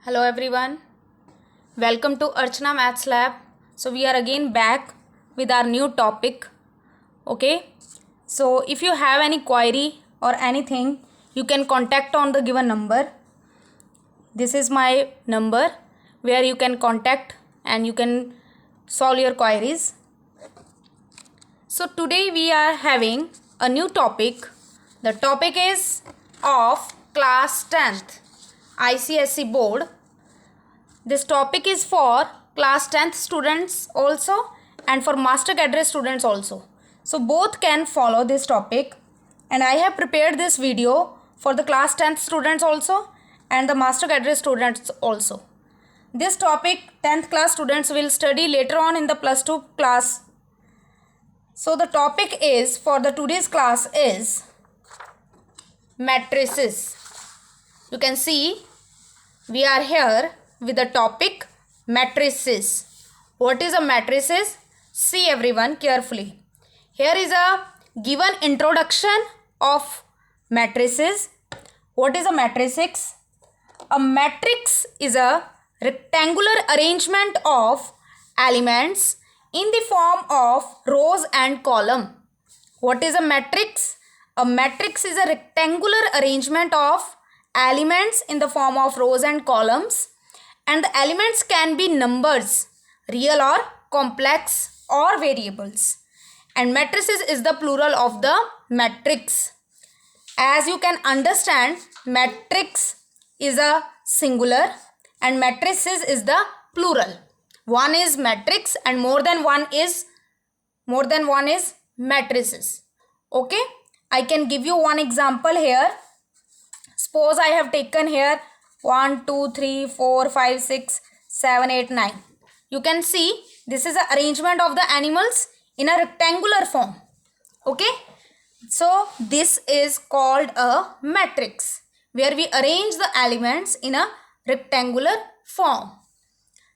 Hello everyone, welcome to Archana Maths Lab. So we are again back with our new topic. Okay, so if you have any query or anything, you can contact on the given number. This is my number where you can contact and you can solve your queries. So today we are having a new topic. The topic is of class 10th ICSE board. This topic is for class 10th students also and for master cadre students also. So both can follow this topic, and I have prepared this video for the class 10th students also and the master cadre students also. This topic 10th class students will study later on in the plus 2 class. So the topic is for the today's class is matrices. You can see we are here with the topic matrices. What is a matrices? See everyone carefully. Here is a given introduction of matrices. What is a matrix? A matrix is a rectangular arrangement of elements in the form of rows and column. What is a matrix? A matrix is a rectangular arrangement of elements in the form of rows and columns, and the elements can be numbers, real or complex, or variables. And matrices is the plural of the matrix. As you can understand, matrix is a singular and matrices is the plural. One is matrix and more than one is matrices. Okay, I can give you one example here. Suppose I have taken here 1, 2, 3, 4, 5, 6, 7, 8, 9. You can see this is an arrangement of the animals in a rectangular form. Okay. So this is called a matrix where we arrange the elements in a rectangular form.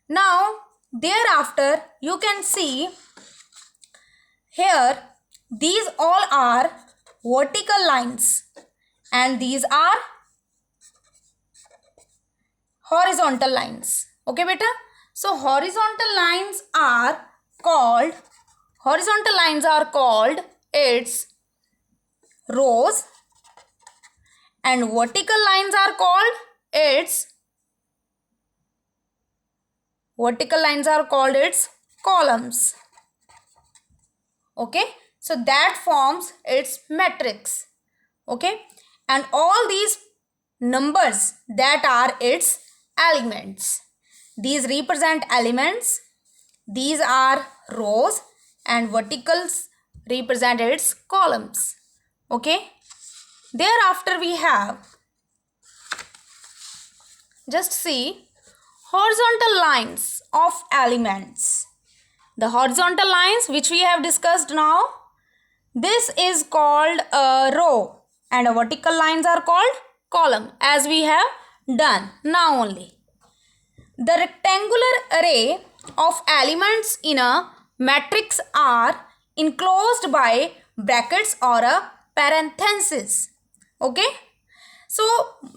Now thereafter you can see here these all are vertical lines and these are horizontal lines. Okay beta, so horizontal lines are called its rows and vertical lines are called its columns. Okay, so that forms its matrix. Okay, and all these numbers that are its elements. These represent elements, these are rows, and verticals represent its columns. Okay, thereafter we have, just see, horizontal lines of elements. The horizontal lines which we have discussed now, this is called a row and a vertical lines are called column, as we have done now only. The rectangular array of elements in a matrix are enclosed by brackets or a parenthesis. Okay, so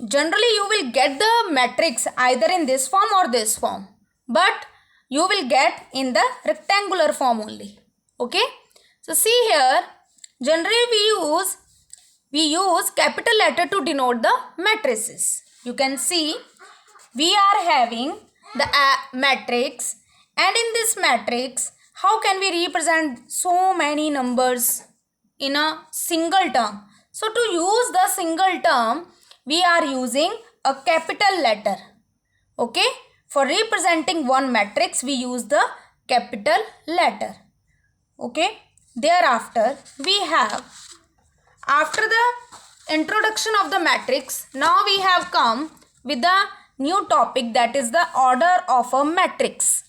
generally you will get the matrix either in this form or this form, but you will get in the rectangular form only. Okay, so see here, generally we use capital letter to denote the matrices. You can see we are having the matrix, and in this matrix how can we represent so many numbers in a single term? So to use the single term we are using a capital letter. Okay, for representing one matrix we use the capital letter. Okay, thereafter we have, after the introduction of the matrix, now we have come with the new topic, that is the order of a matrix.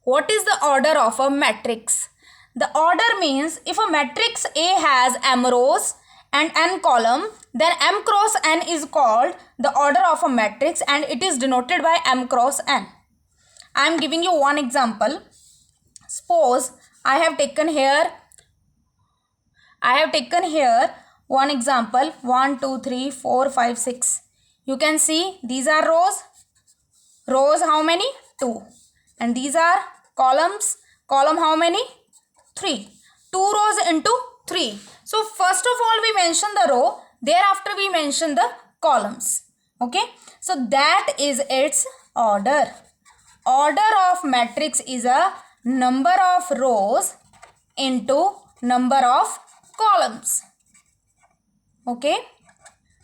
What is the order of a matrix? The order means if a matrix A has m rows and n column, then m cross n is called the order of a matrix and it is denoted by m cross n. I am giving you one example. Suppose I have taken here one example, 1, 2, 3, 4, 5, 6. You can see these are rows. rows how many? 2. And these are columns. Column how many? 3. 2 rows into 3. So first of all we mention the row, thereafter we mention the columns. Okay, so that is its order. Order of matrix is a number of rows into number of columns. Okay,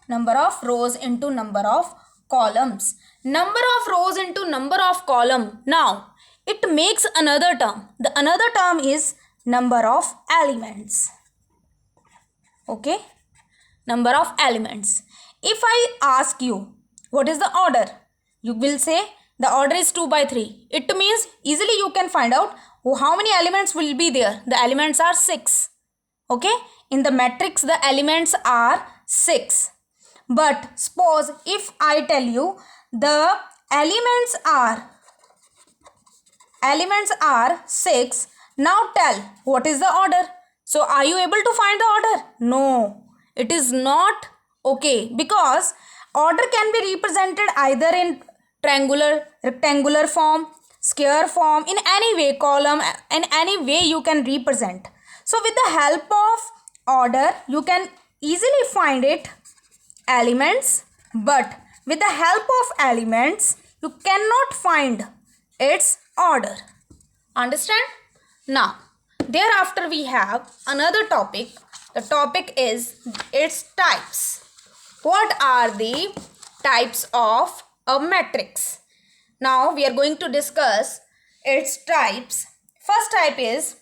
number of rows into number of columns. Number of rows into number of column. Now it makes another term. The another term is number of elements. Okay, number of elements. If I ask you what is the order, you will say the order is 2 by 3. It means easily you can find out how many elements will be there. The elements are 6. Okay, in the matrix the elements are 6. But suppose if I tell you the elements are 6. Now tell what is the order. So are you able to find the order? No, it is not okay, because order can be represented either in triangular, rectangular form, square form, in any way, column, in any way you can represent. So with the help of order you can easily find it elements, but with the help of elements you cannot find its order. Understand? Now thereafter we have another topic. The topic is its types. What are the types of a matrix? Now we are going to discuss its types. First type is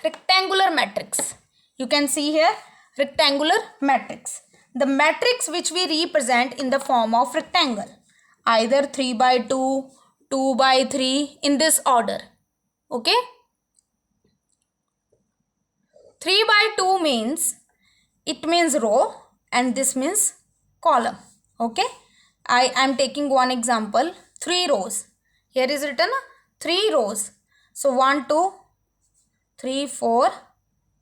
rectangular matrix. You can see here rectangular matrix. The matrix which we represent in the form of rectangle, either 3 by 2, 2 by 3, in this order. Okay, 3 by 2 means, it means row and this means column. Okay, I am taking one example, 3 rows. Here is written 3 rows. So 1, 2, 3, 4,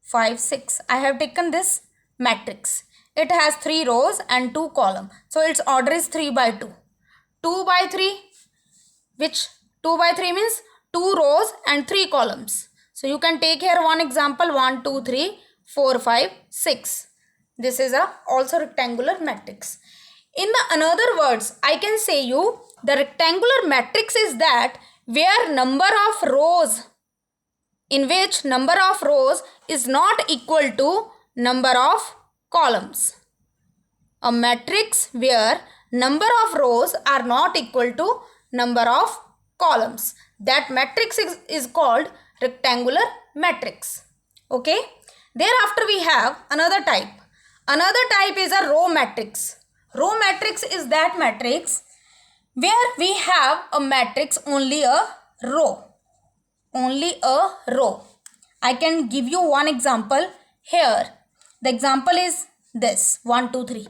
5, 6. I have taken this matrix. It has 3 rows and 2 columns. So its order is 3 by 2. 2 by 3, which 2 by 3 means 2 rows and 3 columns. So you can take here one example, 1, 2, 3, 4, 5, 6. This is a also rectangular matrix. In the another words, I can say you the rectangular matrix is that where number of rows, in which number of rows is not equal to number of columns. A matrix where number of rows are not equal to number of columns. That matrix is called rectangular matrix. Okay. Thereafter we have another type. Another type is a row matrix. Row matrix is that matrix where we have a matrix only a row. Only a row. I can give you one example here. The example is this 1, 2, 3.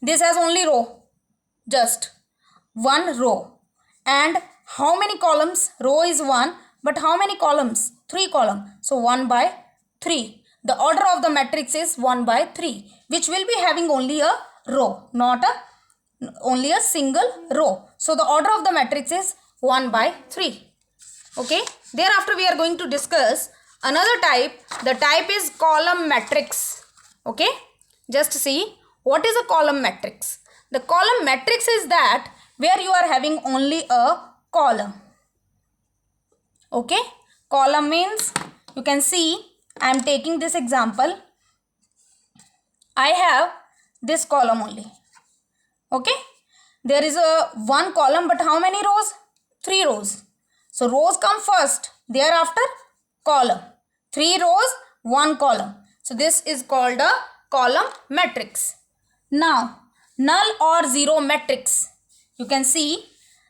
This has only row, just one row. And how many columns? Row is 1, but how many columns? 3 columns. So 1 by 3. The order of the matrix is 1 by 3, which will be having only a row, not only a single row. So the order of the matrix is 1 by 3. Okay. Thereafter we are going to discuss another type. The type is column matrix. Okay. Just see what is a column matrix. The column matrix is that where you are having only a column. Okay. Column means, you can see I am taking this example. I have this column only. Okay. There is a one column, but how many rows? 3 rows. So rows come first, thereafter column. 3 rows, 1 column. So this is called a column matrix. Now null or zero matrix. You can see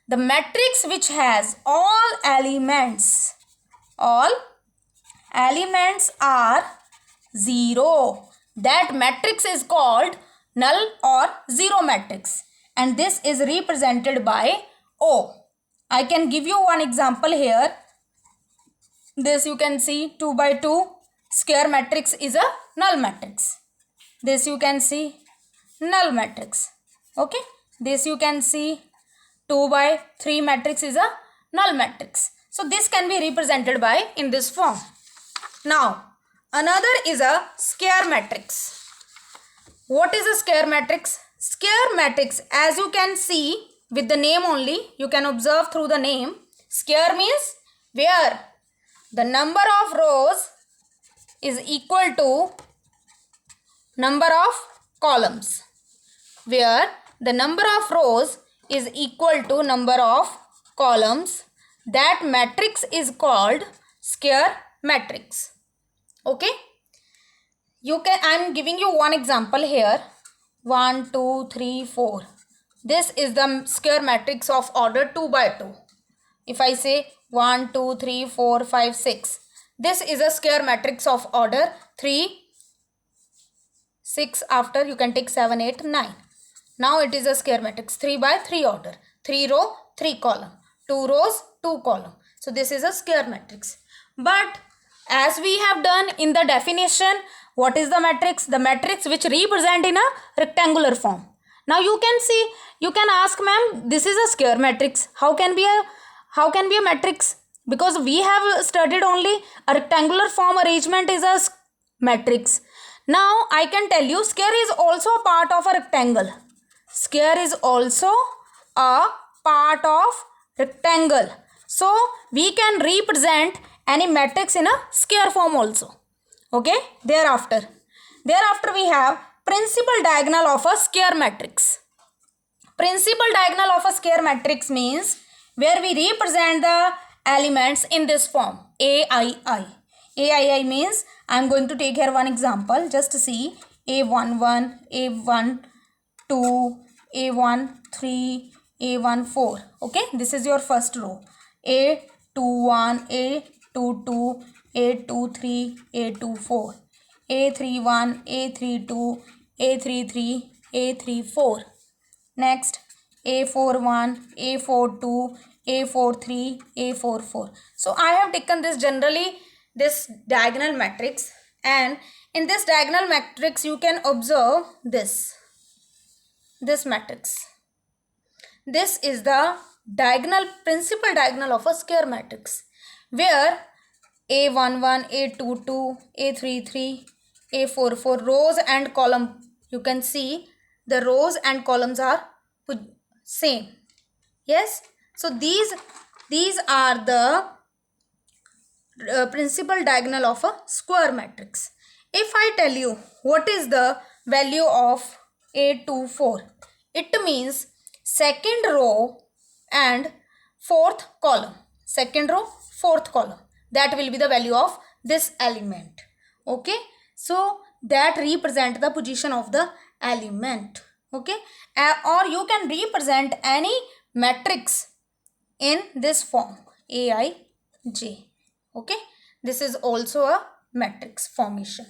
the matrix which has all elements are 0. That matrix is called null or zero matrix, and this is represented by O. I can give you one example here. This you can see 2 by 2 square matrix is a null matrix. This you can see null matrix. Okay. This you can see 2 by 3 matrix is a null matrix. So this can be represented by in this form. Now another is a square matrix. What is a square matrix? Square matrix, as you can see with the name only, you can observe through the name. Square means where the number of rows is equal to number of columns. Where the number of rows is equal to number of columns, that matrix is called square matrix. Okay, I am giving you one example here. 1 2 3 4. This is the square matrix of order 2 by 2. If I say 1 2 3 4 5 6, this is a square matrix of order 3 6. After you can take 7 8 9. Now it is a square matrix 3 by 3 order, 3 row 3 column, 2 rows 2 column. So this is a square matrix. But as we have done in the definition, what is the matrix? The matrix which represent in a rectangular form. Now you can see, you can ask, ma'am, this is a square matrix. How can be a matrix? Because we have studied only a rectangular form arrangement is a matrix. Now I can tell you, square is also a part of a rectangle. Square is also a part of rectangle. So we can represent any matrix in a square form also. Okay, thereafter we have principal diagonal of a square matrix. Principal diagonal of a square matrix means where we represent the elements in this form, AII. AII means, I am going to take here one example. Just see, A11, A12, A13, A14. Okay, this is your first row. A21, A22, A23, A24, A31, A32, A33, A34. Next, A41, A42, A43, A44. So I have taken this generally this diagonal matrix, and in this diagonal matrix you can observe this matrix. This is the principal diagonal of a square matrix, where A11, A22, A33, A44 rows and column, you can see the rows and columns are same. Yes, so these are the principal diagonal of a square matrix. If I tell you what is the value of A24, it means second row and fourth column. Second row, fourth column. That will be the value of this element. Okay, so that represent the position of the element. Okay, or you can represent any matrix in this form, Aij. Okay, this is also a matrix formation.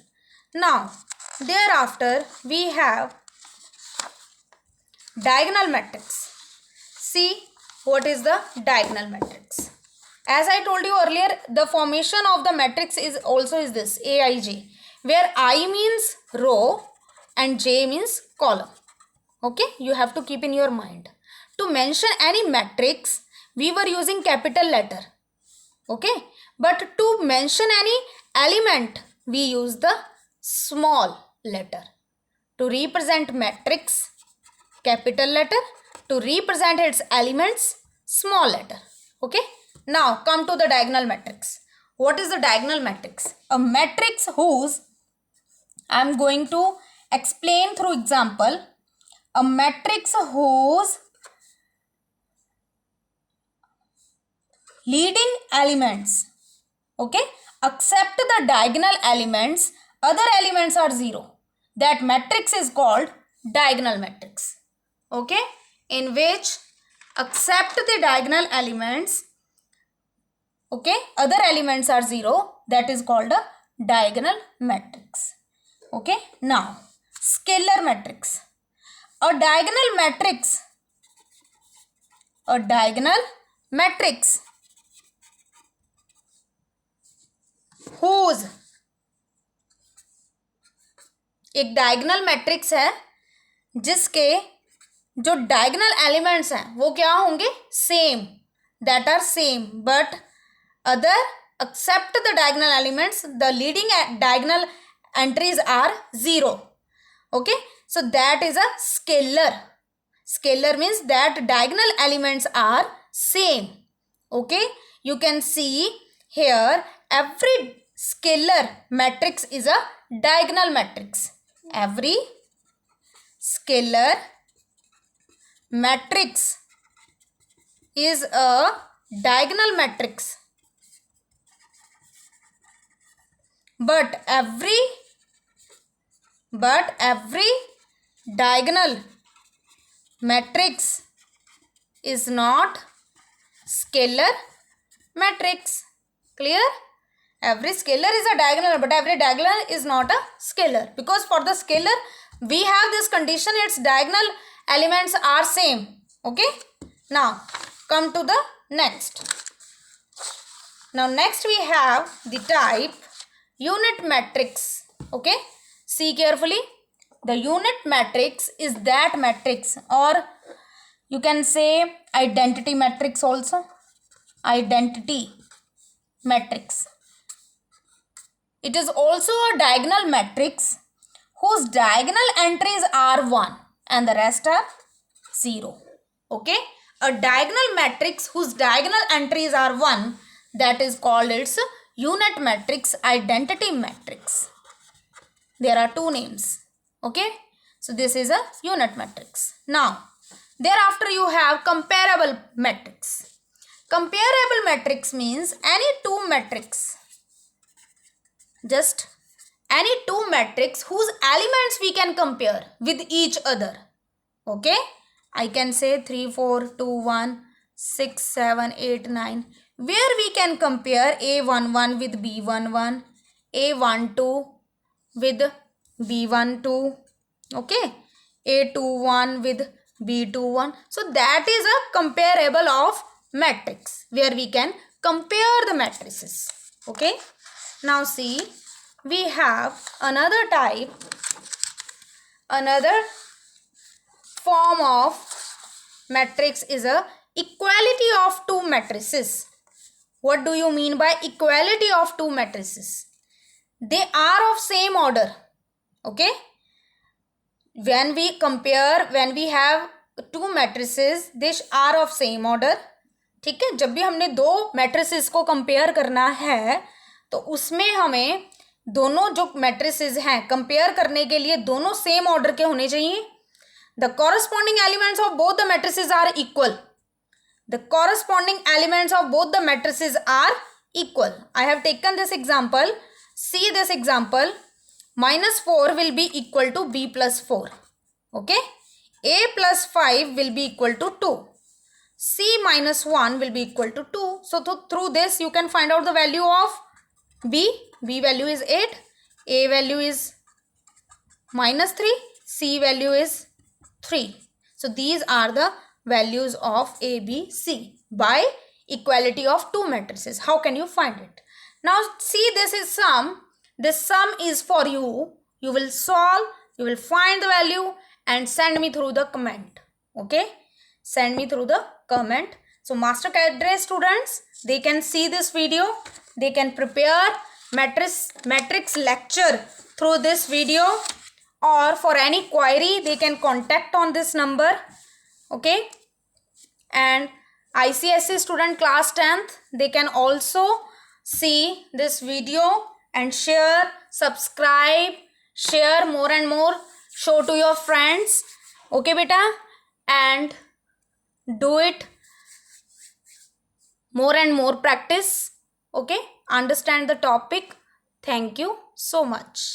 Now thereafter we have diagonal matrix. See what is the diagonal matrix. As I told you earlier, the formation of the matrix is this Aij, where I means row and J means column. Okay, you have to keep in your mind. To mention any matrix, we were using capital letter. Okay, but to mention any element, we use the small letter. To represent matrix, capital letter. To represent its elements, small letter. Okay, now come to the diagonal matrix. What is the diagonal matrix? A matrix whose, I am going to explain through example, a matrix whose leading elements, okay, except the diagonal elements, other elements are 0. That matrix is called diagonal matrix. Okay, in which except the diagonal elements, okay, other elements are 0. That is called a diagonal matrix. Okay, now scalar matrix. A diagonal matrix whose, एक diagonal matrix है जिसके जो diagonal elements हैं वो क्या होंगे, same, that are same, but other except the diagonal elements the leading diagonal entries are 0. Okay, so that is a scalar. Scalar means that diagonal elements are same. Okay, you can see here every scalar matrix is a diagonal matrix. Every scalar matrix is a diagonal matrix, but every diagonal matrix is not scalar matrix. Clear? Every scalar is a diagonal, but every diagonal is not a scalar, because for the scalar we have this condition, its diagonal elements are same. Okay, now come to the next. Now next we have the type unit matrix. Okay, see carefully. The unit matrix is that matrix, or you can say identity matrix also. Identity matrix. It is also a diagonal matrix whose diagonal entries are 1 and the rest are 0. Okay, a diagonal matrix whose diagonal entries are 1, that is called its unit matrix, identity matrix. There are two names. Okay, so this is a unit matrix. Now thereafter you have comparable matrix. Comparable matrix means any two matrix, just any two matrix whose elements we can compare with each other. Okay, I can say 3 4 2 1 6 7 8 9, where we can compare A11 with B11, A12 with B12, okay, A21 with B21. So that is a comparable of matrix, where we can compare the matrices. Okay, now see, we have another type, another form of matrix is a equality of two matrices. What do you mean by equality of two matrices? They are of same order. Okay, when we compare, when we have two matrices, they are of same order. ठीक है, जब भी हमने दो matrices को compare करना है तो उसमें हमें दोनों जो matrices हैं compare करने के लिए दोनों same order के होने चाहिए. The corresponding elements of both the matrices are equal. The corresponding elements of both the matrices are equal. I have taken this example. See this example. -4 will be equal to B plus 4. Okay. A plus 5 will be equal to 2. C minus 1 will be equal to 2. So through this you can find out the value of B. B value is 8. A value is -3. C value is 3. So these are the values of A, B, C by equality of two matrices. How can you find it? Now see, this is sum. This sum is for you. You will solve, you will find the value and send me through the comment. Okay, send me through the comment. So master cadre students, they can see this video, they can prepare matrix lecture through this video, or for any query they can contact on this number. Okay, and ICSE student class 10th, they can also see this video and share, subscribe, share more and more, show to your friends. Okay beta, and do it more and more practice. Okay, understand the topic. Thank you so much.